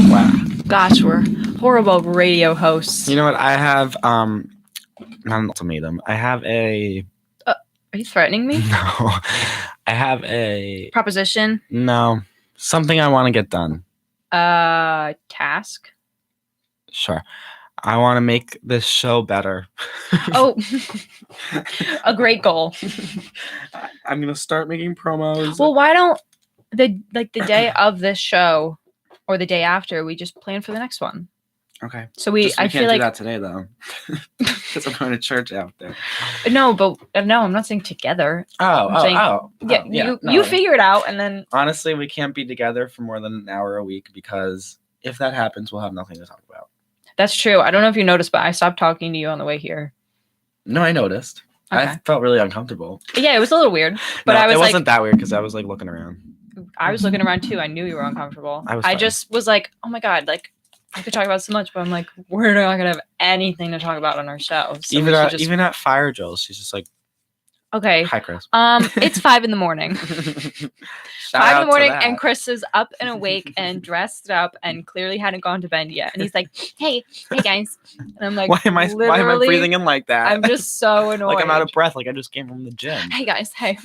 Wow. Gosh, we're horrible radio hosts. You know what? I have not an ultimatum. I have a. Are you threatening me? No. I have a proposition. No, something I want to get done. Task. Sure. I want to make this show better. Oh, a great goal. I'm gonna start making promos. Well, why don't the day of this show or the day after we just plan for the next one? Okay. So we I can't feel do like that today though, because I'm going to church after. No, I'm not saying together. You figure it out, and then honestly, we can't be together for more than an hour a week because if that happens, we'll have nothing to talk about. That's true. I don't know if you noticed, but I stopped talking to you on the way here. No, I noticed. Okay. I felt really uncomfortable. Yeah, it was a little weird, but it wasn't that weird because I was like looking around. I was looking around too. I knew you were uncomfortable. I just was like, oh my god, like I could talk about so much, but I'm like, we're not gonna have anything to talk about on our show. So even at fire drills, she's just like, okay. Hi, Chris. It's 5 a.m. 5 a.m, and Chris is up and awake and dressed up and clearly hadn't gone to bed yet. And he's like, hey guys. And I'm like, why am I breathing in like that? I'm just so annoyed. Like I'm out of breath. Like I just came from the gym. Hey guys, hey.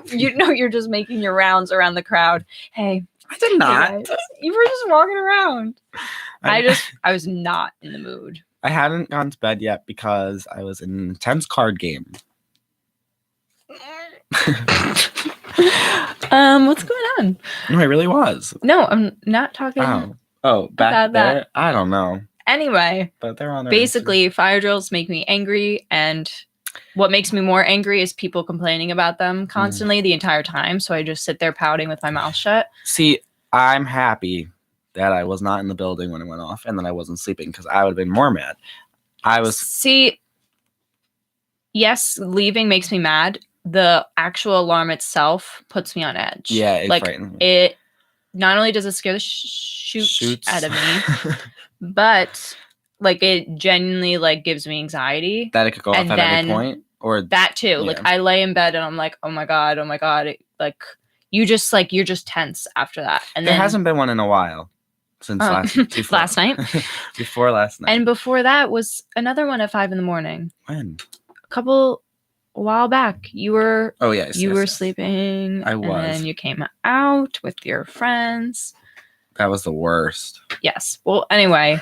You're just making your rounds around the crowd. Hey. I did not. Hey you were just walking around. I was not in the mood. I hadn't gone to bed yet because I was in an intense card game. What's going on? No, I really was. No, I'm not talking. Oh, back there. That. I don't know. Anyway, but they're on there. Basically, fire drills make me angry, and what makes me more angry is people complaining about them constantly the entire time. So I just sit there pouting with my mouth shut. See, I'm happy that I was not in the building when it went off, and that I wasn't sleeping because I would have been more mad. Yes, leaving makes me mad. The actual alarm itself puts me on edge. Yeah, it frightens me. It not only does it scare the shoots out of me, but like it genuinely like gives me anxiety. That it could go off at any point, or that too. Yeah. Like I lay in bed and I'm like, oh my god, you're just tense after that. And there hasn't been one in a while since last night. Before last night, and before that was another one at 5 a.m. When? A while back, you were were sleeping. I was, and then you came out with your friends. That was the worst. Yes. Well, anyway,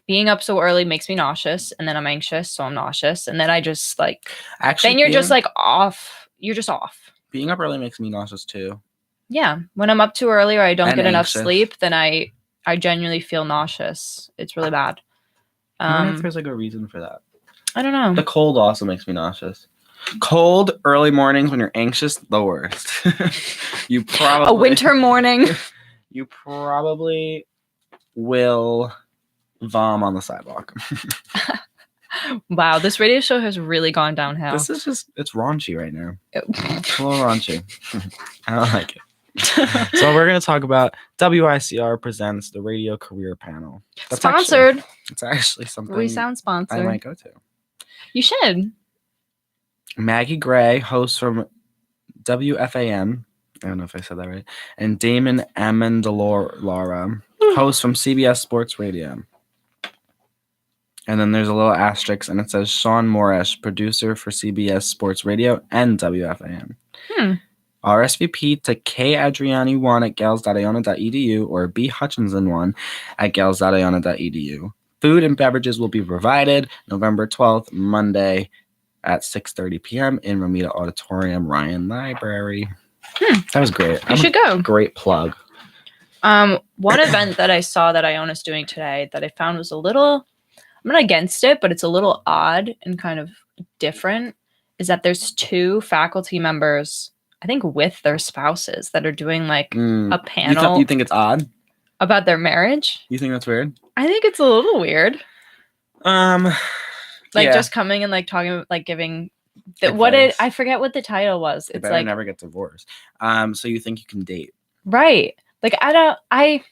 being up so early makes me nauseous, and then I'm anxious, so I'm nauseous, and then I just like. Actually, then you're just like off. You're just off. Being up early makes me nauseous too. Yeah, when I'm up too early or I don't get enough sleep, then I genuinely feel nauseous. It's really bad. I wonder if there's like a reason for that. I don't know. The cold also makes me nauseous. Cold early mornings when you're anxious, the worst. You probably a winter morning. You probably will vom on the sidewalk. Wow, this radio show has really gone downhill. This is it's raunchy right now. It's a little raunchy. I don't like it. So we're going to talk about WICR presents the Radio Career Panel. That's sponsored. It's actually something we sound sponsored. I might go to. You should. Maggie Gray, host from WFAN. I don't know if I said that right. And Damon Amendolara, host from CBS Sports Radio. And then there's a little asterisk, and it says Sean Morris, producer for CBS Sports Radio and WFAN. RSVP to kadriani1 at gales.iona.edu or bhutchinson1 at gales.iona.edu. Food and beverages will be provided November 12th, Monday at 6:30 p.m. in Romita Auditorium, Ryan Library. That was great. You should go. Great plug. One event that I saw that Iona's doing today that I found was a little, I'm not against it, but it's a little odd and kind of different, is that there's 2 faculty members, I think with their spouses, that are doing like a panel. You think it's odd? About their marriage? You think that's weird? I think it's a little weird. Just coming and like talking, like giving I forget what the title was. It's like never get divorced. So you think you can date? Right. Like I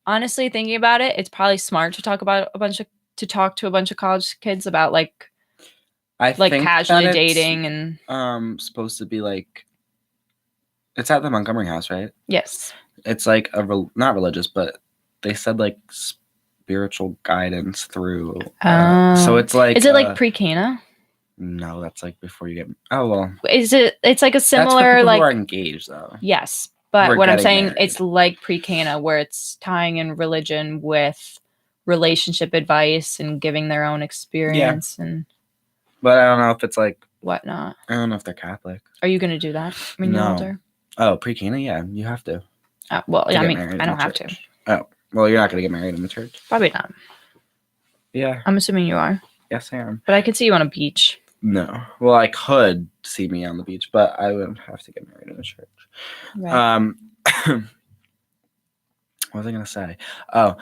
honestly thinking about it, it's probably smart to talk to a bunch of college kids about like casually dating and supposed to be like It's at the Montgomery House, right? Yes. It's like not religious, but they said like spiritual guidance through. So it's like. Is it like pre-Cana? No, that's like before you get. Oh well. Is it? It's like a That's for similar people like. who are engaged, though. Yes, Who but are what I'm getting saying, married. it's like pre-Cana, where it's tying in religion with relationship advice and giving their own experience and But I don't know if it's like. whatnot. I don't know if they're Catholic. Are you going to do that when you're No. older? Oh, pre-Cana, yeah, you have to. Well, to I get mean, married I in don't the have to. church. Oh, well, you're not gonna get married in the church. Probably not. Yeah. I'm assuming you are. Yes, I am. But I could see you on a beach. No. Well, I could see me on the beach, but I wouldn't have to get married in a church. Right. What was I gonna say? Oh,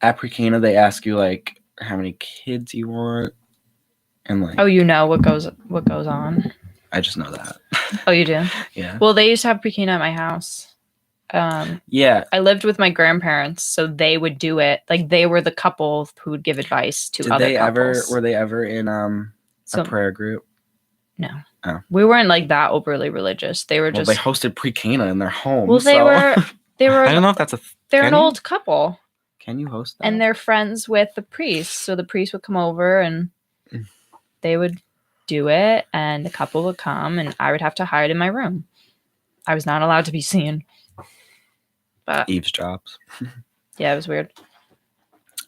at pre-Cana, they ask you like how many kids you want, and like. Oh, you know what goes on. I just know that. Oh, you do? Yeah. Well, they used to have pre-Cana at my house. Yeah. I lived with my grandparents, so they would do it. Like they were the couple who would give advice to other couples. Were they ever in a prayer group? No. Oh. We weren't like that overly religious. They were just. They hosted pre-Cana in their home. Well, they were. I don't know if that's a. They're an old couple. Can you host that? And they're friends with the priest, so the priest would come over and they would do it, and the couple would come, and I would have to hide in my room. I was not allowed to be seen. But eavesdrops. Yeah, it was weird.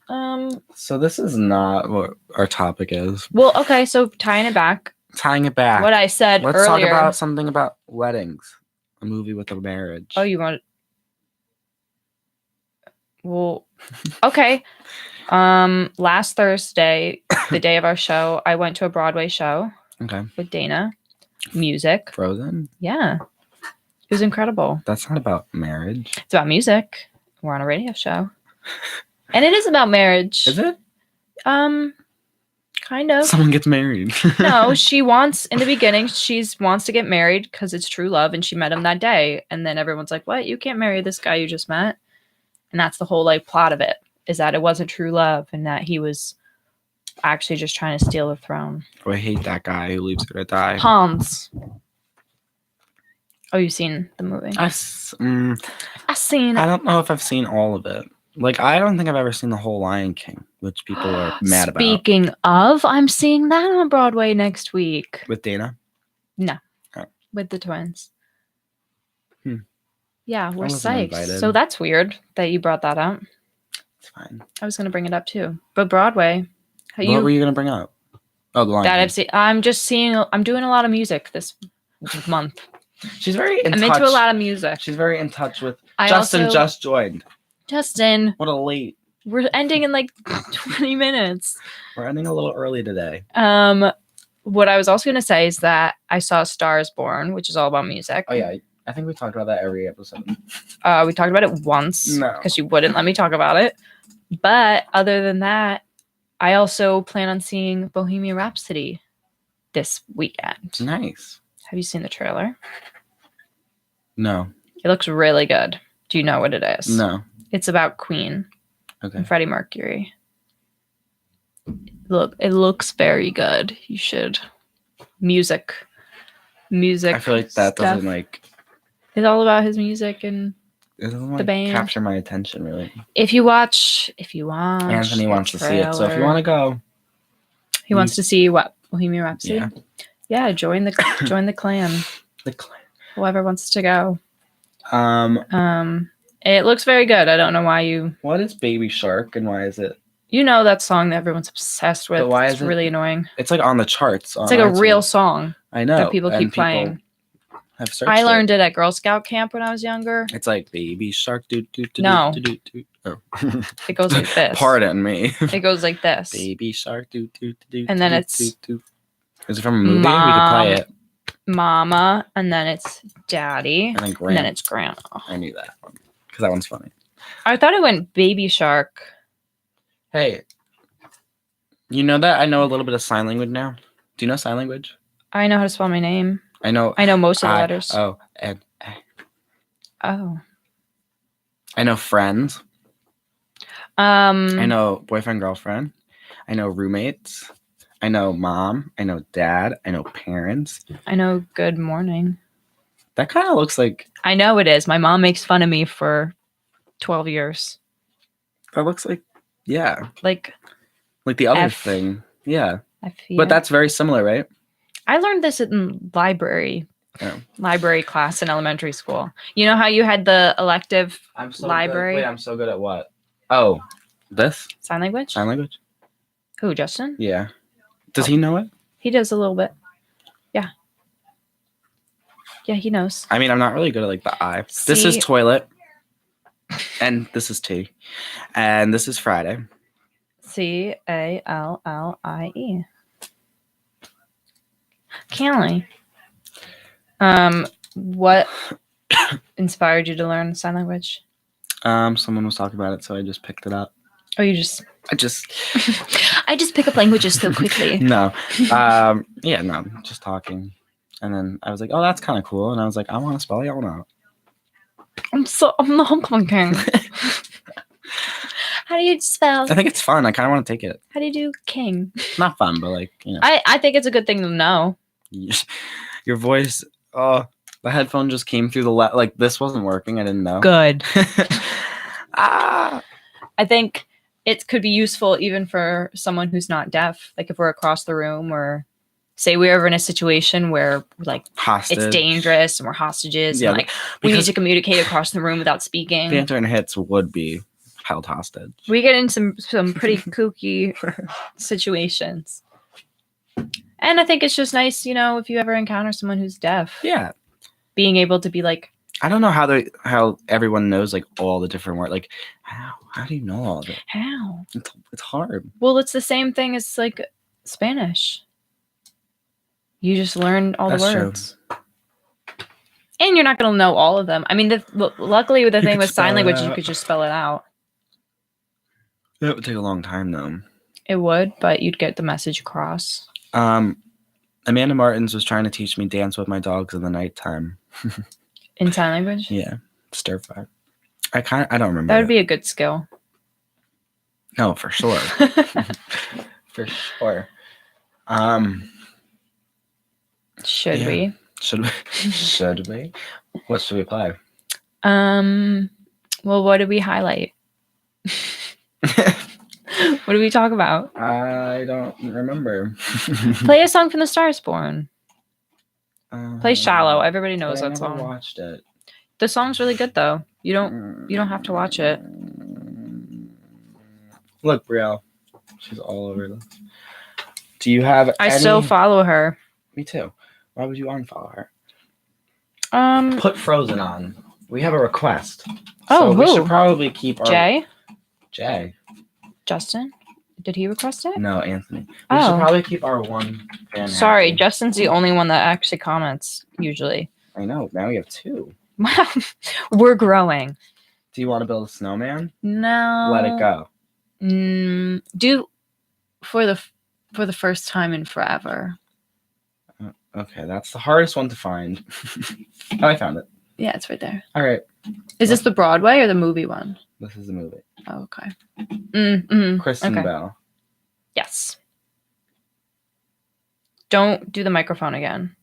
So this is not what our topic is. Well, okay, so tying it back. What I said Let's earlier. talk about something about weddings. A movie with a marriage. Oh, you want? Well, okay. Last Thursday, the day of our show, I went to a Broadway show. Okay. With Dana. Music. Frozen? Yeah. It was incredible. That's not about marriage. It's about music. We're on a radio show. And it is about marriage. Is it? Kind of. Someone gets married. No, she wants, in the beginning, she wants to get married because it's true love and she met him that day. And then everyone's like, what? You can't marry this guy you just met? And that's the whole like plot of it, is that it wasn't true love and that he was actually just trying to steal the throne. Oh, I hate that guy who leaves her to die. Hans. Oh, you've seen the movie? I've seen. I don't know if I've seen all of it. Like, I don't think I've ever seen the whole Lion King, which people are mad about. Speaking of, I'm seeing that on Broadway next week. With Dana? No. Oh. With the twins. Hmm. Yeah, we're psyched. Invited. So that's weird that you brought that up. It's fine. I was going to bring it up too. But Broadway. What were you going to bring up? Oh, the Lion That King. I've seen. I'm just seeing, I'm doing a lot of music this month. She's very in touch. I'm into a lot of music. She's very in touch with. I Justin also, just joined. Justin. What a late. We're ending in like 20 minutes. We're ending a little early today. What I was also going to say is that I saw Stars Born, which is all about music. Oh, yeah. I think we talked about that every episode. We talked about it once. No. Because you wouldn't let me talk about it. But other than that, I also plan on seeing Bohemian Rhapsody this weekend. Nice. Have you seen the trailer? No. It looks really good. Do you know what it is? No. It's about Queen. Okay. And Freddie Mercury. Look, it looks very good. You should. Music. I feel like that doesn't like. It's all about his music and it doesn't the band. Capture my attention really. If you watch, Anthony wants to see it, so if you want to go, he wants to see what Bohemian Rhapsody. Yeah. Yeah, join the clan. The clan. Whoever wants to go. It looks very good. I don't know why you. What is Baby Shark and why is it? You know that song that everyone's obsessed with. But why it's is it really annoying. It's like on the charts. It's like a real song. I know. That people keep playing. Have searched I learned it at Girl Scout camp when I was younger. It's like Baby Shark. No. Oh. It goes like this. Pardon me. It goes like this. Baby Shark. And then it's. Is it from a movie? We could play it. Mama, and then it's Daddy, and then it's Grandma. I knew that one because that one's funny. I thought it went Baby Shark. Hey, you know that I know a little bit of sign language now. Do you know sign language? I know how to spell my name. I know most of the letters. Oh, and oh. I know friends. I know boyfriend, girlfriend. I know roommates. I know mom. I know dad. I know parents. I know good morning. That kind of looks like. I know it is. My mom makes fun of me for 12 years. That looks like. Yeah. Like The other F. thing. Yeah. I feel. But that's very similar, right? I learned this in library class in elementary school. You know how you had the elective library? Wait, I'm so good at what? Oh, this? Sign language? Sign language? Who, Justin? Yeah. Does he know it? He does a little bit. Yeah. Yeah, he knows. I mean, I'm not really good at the I. This is toilet. And this is tea. And this is Friday. Callie. Callie. What inspired you to learn sign language? Someone was talking about it, so I just picked it up. Oh, you just... I just pick up languages so quickly. No. Yeah, no, just talking. And then I was like, oh, that's kind of cool. And I was like, I want to spell y'all out. I'm the Hong Kong king. How do you spell? I think it's fun. I kind of want to take it. How do you do king? Not fun, but I think it's a good thing to know. Your voice, the headphone just came through the this wasn't working. I didn't know. Good. I think it could be useful even for someone who's not deaf. Like if we're across the room, or say we're ever in a situation where hostage. It's dangerous and we're hostages. Yeah, and we need to communicate across the room without speaking. Banter and hits would be held hostage. We get in some pretty kooky situations. And I think it's just nice, if you ever encounter someone who's deaf. Yeah. Being able to be I don't know how everyone knows all the different words. How do you know all of it? How? It's hard. Well, it's the same thing as Spanish. You just learn all the words. True. And you're not going to know all of them. I mean, luckily the thing with sign language, you could just spell it out. That would take a long time, though. It would, but you'd get the message across. Amanda Martins was trying to teach me dance with my dogs in the nighttime. In sign language? Yeah. Stir fry. I don't remember. That would be a good skill. No, for sure. For sure. Should we? Should we? What should we play? Well, what did we highlight? What did we talk about? I don't remember. Play a song from The Star Is Born. Play Shallow. Everybody knows that song. I never watched it. The song's really good though. You don't have to watch it. Look, Brielle. She's all over this. Do you have I still follow her. Me too. Why would you unfollow her? Put Frozen on. We have a request. Oh, so we should probably keep our Jay? Justin? Did he request it? No, Anthony. We should probably keep our one fan. Sorry, happy. Justin's the only one that actually comments usually. I know. Now we have two. Wow. We're growing. Do you want to build a snowman? No. Let it go. Do for the first time in forever. Okay, that's the hardest one to find. Oh, I found it. Yeah, it's right there. All right. Is this the Broadway or the movie one? This is the movie. Oh, okay. Mm-hmm. Kristen Bell. Yes. Don't do the microphone again.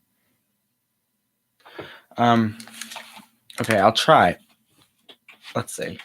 Okay, I'll try. Let's see.